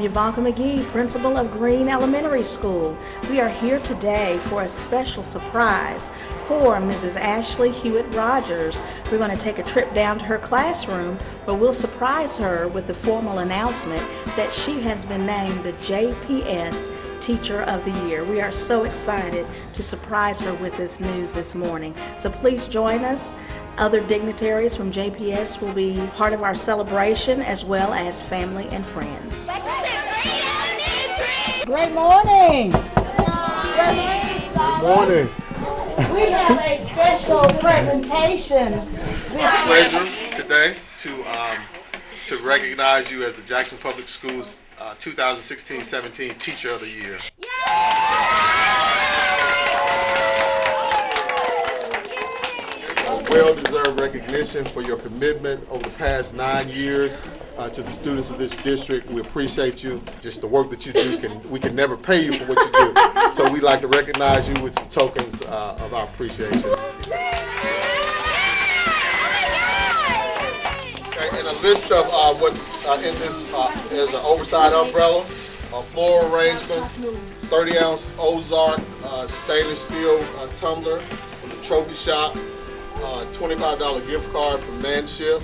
Yvonka McGee, principal of Green Elementary School. We are here today for a special surprise for Mrs. Ashley Hewitt Rogers. We're going to take a trip down to her classroom where we'll surprise her with the formal announcement that she has been named the JPS Teacher of the Year. We are so excited to surprise her with this news this morning. So please join us. Other dignitaries from JPS will be part of our celebration, as well as family and friends. Great morning! Good morning. We have a special presentation. It's my pleasure today to recognize you as the Jackson Public Schools 2016-17 Teacher of the Year. Well-deserved recognition for your commitment over the past 9 years to the students of this district. We appreciate you. Just the work that you do, we can never pay you for what you do. So we'd like to recognize you with some tokens of our appreciation. Okay, and a list of what's in this is an oversized umbrella, a floral arrangement, 30-ounce Ozark stainless steel tumbler from the trophy shop, $25 gift card from Manship,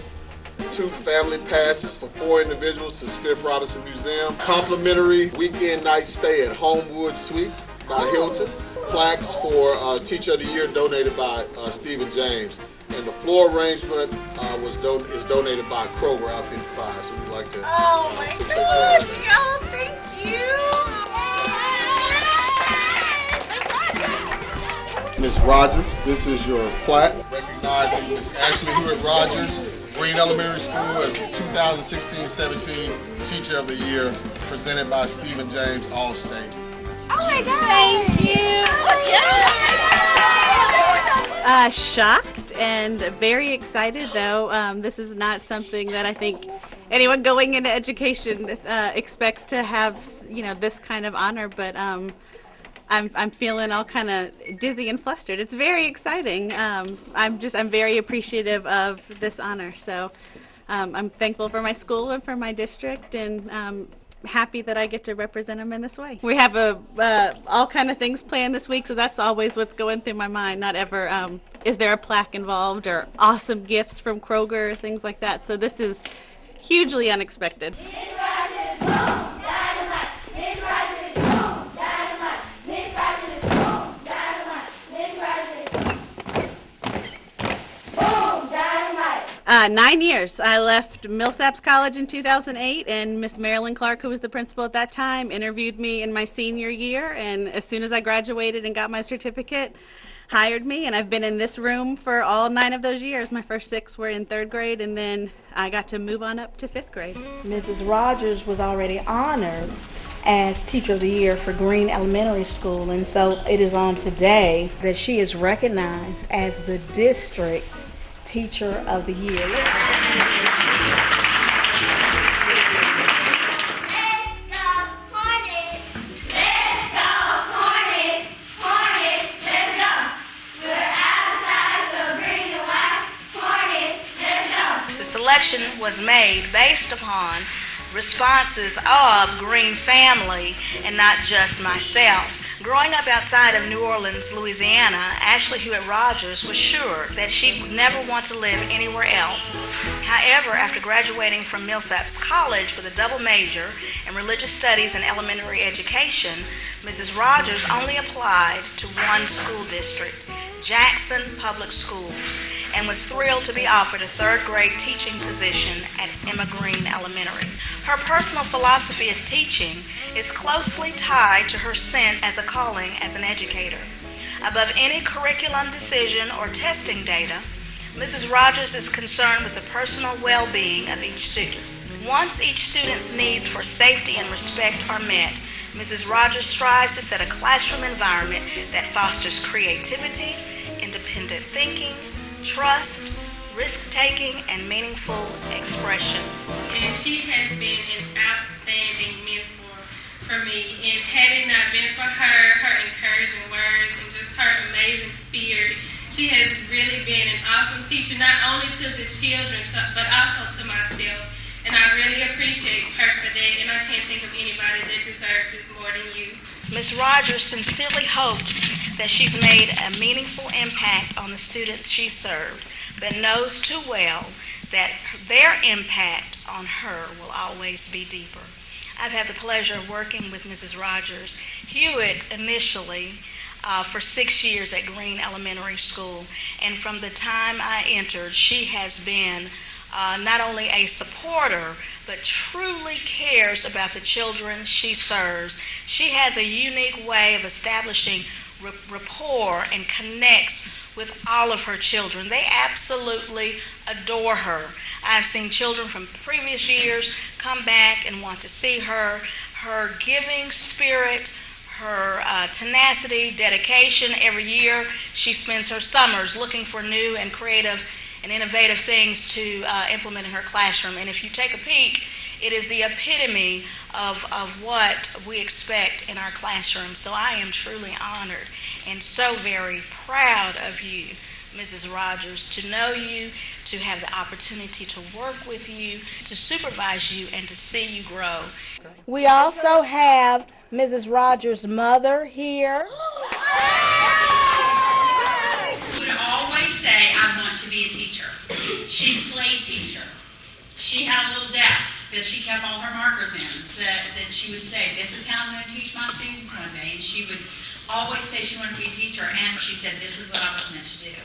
2 family passes for 4 individuals to Smith Robinson Museum, complimentary weekend night stay at Homewood Suites by Hilton, plaques for Teacher of the Year donated by Stephen James, and the floor arrangement is donated by Kroger Out 55. So we'd like to. Oh my gosh, y'all! Thank you. Ms. Rogers, this is your plaque recognizing Ms. Ashley Hewitt Rogers, Green Elementary School, as the 2016-17 Teacher of the Year, presented by Stephen James Allstate. Oh my God! Thank you. Shocked and very excited, though. This is not something that I think anyone going into education expects to have, this kind of honor. But I'm feeling all kind of dizzy and flustered. It's very exciting. I'm very appreciative of this honor. So I'm thankful for my school and for my district, and happy that I get to represent them in this way. We have all kind of things planned this week, so that's always what's going through my mind. Not ever is there a plaque involved or awesome gifts from Kroger, things like that. So this is hugely unexpected. Dynamite! 9 years. I left Millsaps College in 2008, and Miss Marilyn Clark, who was the principal at that time, interviewed me in my senior year, and as soon as I graduated and got my certificate, hired me, and I've been in this room for all 9 of those years. My first 6 were in 3rd grade, and then I got to move on up to 5th grade. Mrs. Rogers was already honored as Teacher of the Year for Green Elementary School, and so it is on today that she is recognized as the District Teacher of the Year. The selection was made based upon responses of Green family and not just myself. Growing up outside of New Orleans, Louisiana, Ashley Hewitt Rogers was sure that she would never want to live anywhere else. However, after graduating from Millsaps College with a double major in religious studies and elementary education, Mrs. Rogers only applied to one school district, Jackson Public Schools, and was thrilled to be offered a 3rd grade teaching position at Emma Green Elementary. Her personal philosophy of teaching is closely tied to her sense as a calling as an educator. Above any curriculum decision or testing data, Mrs. Rogers is concerned with the personal well-being of each student. Once each student's needs for safety and respect are met, Mrs. Rogers strives to set a classroom environment that fosters creativity, independent thinking, trust, risk-taking, and meaningful expression. And she has been an outstanding mentor for me. And had it not been for her encouraging words, and just her amazing spirit, she has really been an awesome teacher, not only to the children, but also to myself. And I really appreciate her for that, and I can't think of anybody that deserves this more than you. Ms. Rogers sincerely hopes that she's made a meaningful impact on the students she served, but knows too well that their impact on her will always be deeper. I've had the pleasure of working with Mrs. Rogers, Hewitt initially, for 6 years at Green Elementary School, and from the time I entered, she has been not only a supporter, but truly cares about the children she serves. She has a unique way of establishing rapport and connects with all of her children. They absolutely adore her. I've seen children from previous years come back and want to see her. Her giving spirit, her tenacity, dedication. Every year she spends her summers looking for new and creative and innovative things to implement in her classroom. And if you take a peek, it is the epitome of what we expect in our classroom. So I am truly honored and so very proud of you, Mrs. Rogers, to know you, to have the opportunity to work with you, to supervise you, and to see you grow. We also have Mrs. Rogers' mother here. She would always say, I want to be a teacher. She played teacher. She had a little desk that she kept all her markers in that she would say, this is how I'm going to teach my students one day. And she would always say she wanted to be a teacher, and she said, this is what I was meant to do.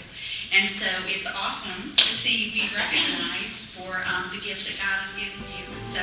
And so it's awesome to see you be recognized for the gifts that God has given you. So